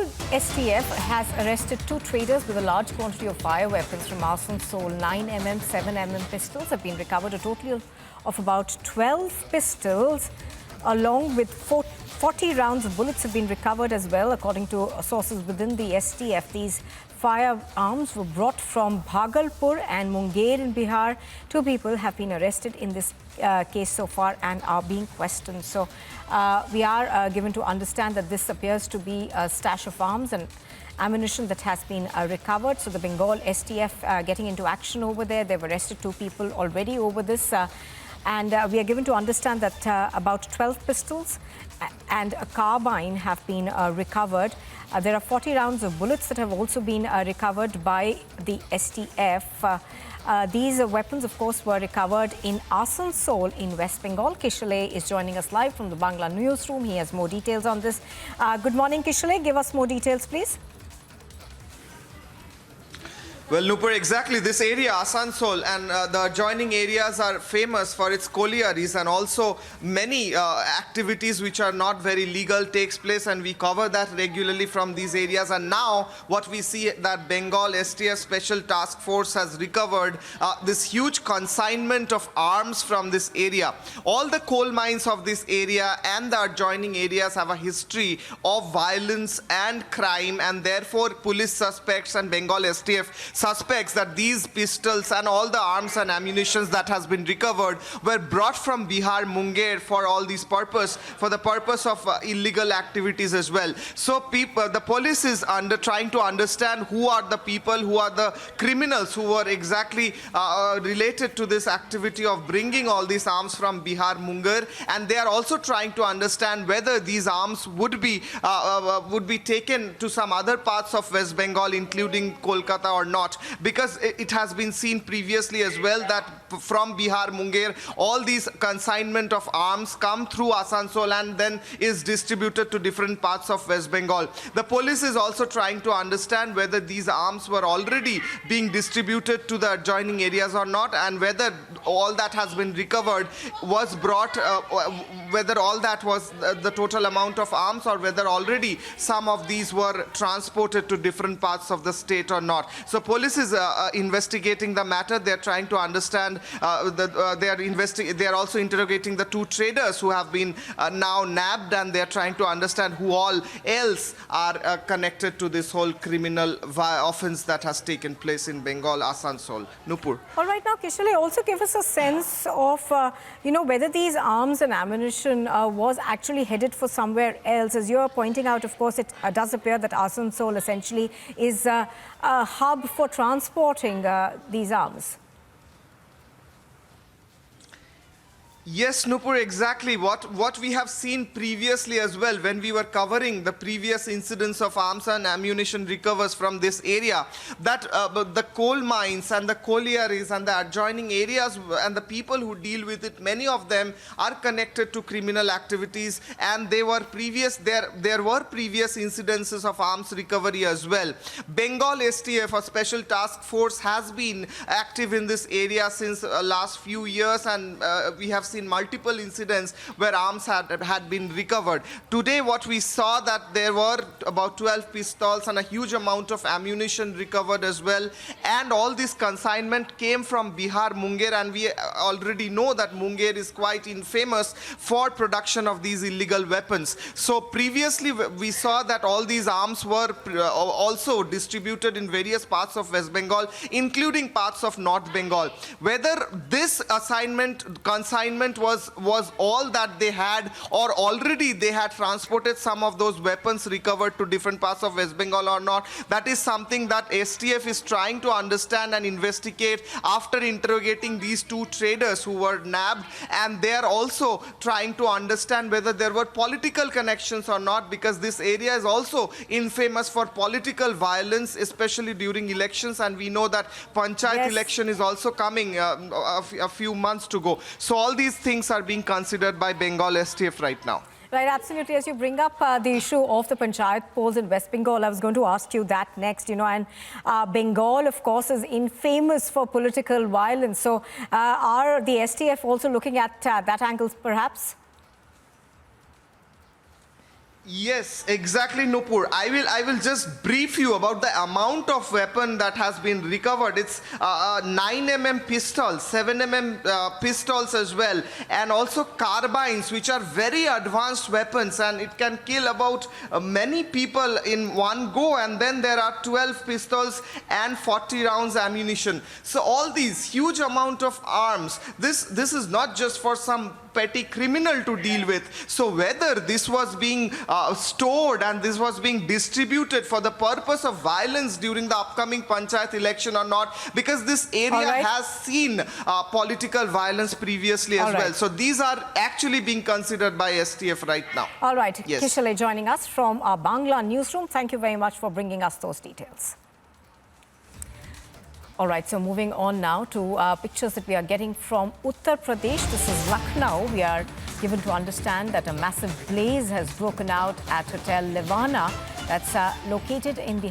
Bengal STF has arrested 2 traders with a large quantity of fire weapons from Asansol. 9mm, 7mm pistols have been recovered. A total of about 12 pistols, along with 40 rounds of bullets have been recovered as well, according to sources within the STF. These firearms were brought from Bhagalpur and Munger in Bihar. 2 people have been arrested in this case so far and are being questioned. So we are given to understand that this appears to be a stash of arms and ammunition that has been recovered. So the Bengal STF getting into action over there. They've arrested 2 people already over this. And we are given to understand that about 12 pistols and a carbine have been recovered. There are 40 rounds of bullets that have also been recovered by the STF. These weapons, of course, were recovered in Asansol in West Bengal. Kishale is joining us live from the Bangla newsroom. He has more details on this. Good morning, Kishale. Give us more details, please. Well, Nupur, exactly. This area, Asansol, and the adjoining areas are famous for its collieries, and also many activities which are not very legal takes place, and we cover that regularly from these areas. And now what we see that Bengal STF Special Task Force has recovered this huge consignment of arms from this area. All the coal mines of this area and the adjoining areas have a history of violence and crime, and therefore police suspects and Bengal STF suspects that these pistols and all the arms and ammunitions that has been recovered were brought from Bihar, Munger for all these purpose, for the purpose of illegal activities as well. So the police is trying to understand who are the people, who are the criminals who were exactly related to this activity of bringing all these arms from Bihar, Munger, and they are also trying to understand whether these arms would be taken to some other parts of West Bengal, including Kolkata or not. Because it has been seen previously as well that from Bihar, Munger, all these consignment of arms come through Asansol and then is distributed to different parts of West Bengal. The police is also trying to understand whether these arms were already being distributed to the adjoining areas or not, and whether all that has been recovered was brought, whether all that was the total amount of arms, or whether already some of these were transported to different parts of the state or not. So police is investigating the matter. They're trying to understand. They are also interrogating the 2 traders who have been now nabbed, and they're trying to understand who all else are connected to this whole criminal offense that has taken place in Bengal, Asansol. Nupur. All right, now Kishale, also give us a sense of whether these arms and ammunition was actually headed for somewhere else. As you're pointing out, of course, it does appear that Asansol essentially is a hub for transporting these arms. Yes, Nupur, exactly. What we have seen previously as well, when we were covering the previous incidents of arms and ammunition recovers from this area, that the coal mines and the collieries and the adjoining areas and the people who deal with it, many of them are connected to criminal activities, and there were previous incidences of arms recovery as well. Bengal STF, a special task force, has been active in this area since last few years, and we have seen multiple incidents where arms had been recovered. Today what we saw that there were about 12 pistols and a huge amount of ammunition recovered as well, and all this consignment came from Bihar, Munger, and we already know that Munger is quite infamous for production of these illegal weapons. So previously we saw that all these arms were also distributed in various parts of West Bengal, including parts of North Bengal. Whether this consignment was all that they had, or already they had transported some of those weapons recovered to different parts of West Bengal or not, that is something that STF is trying to understand and investigate after interrogating these 2 traders who were nabbed, and they are also trying to understand whether there were political connections or not, because this area is also infamous for political violence, especially during elections, and we know that Panchayat election is also coming a few months to go. So all these things are being considered by Bengal STF right now. Right, absolutely. As you bring up the issue of the Panchayat polls in West Bengal, I was going to ask you that next, and Bengal, of course, is infamous for political violence. So are the STF also looking at that angle, perhaps? Yes, exactly, Nupur. I will just brief you about the amount of weapon that has been recovered. It's 9mm pistols, 7mm pistols as well, and also carbines, which are very advanced weapons, and it can kill about many people in one go. And then there are 12 pistols and 40 rounds ammunition. So all these huge amount of arms. This is not just for some petty criminal to deal with. So whether this was being stored and this was being distributed for the purpose of violence during the upcoming panchayat election or not, because this area has seen political violence previously as well. So these are actually being considered by STF right now. All right. Yes. Kishale joining us from our Bangla newsroom. Thank you very much for bringing us those details. All right, so moving on now to pictures that we are getting from Uttar Pradesh. This is Lucknow. We are given to understand that a massive blaze has broken out at Hotel Levana that's located in the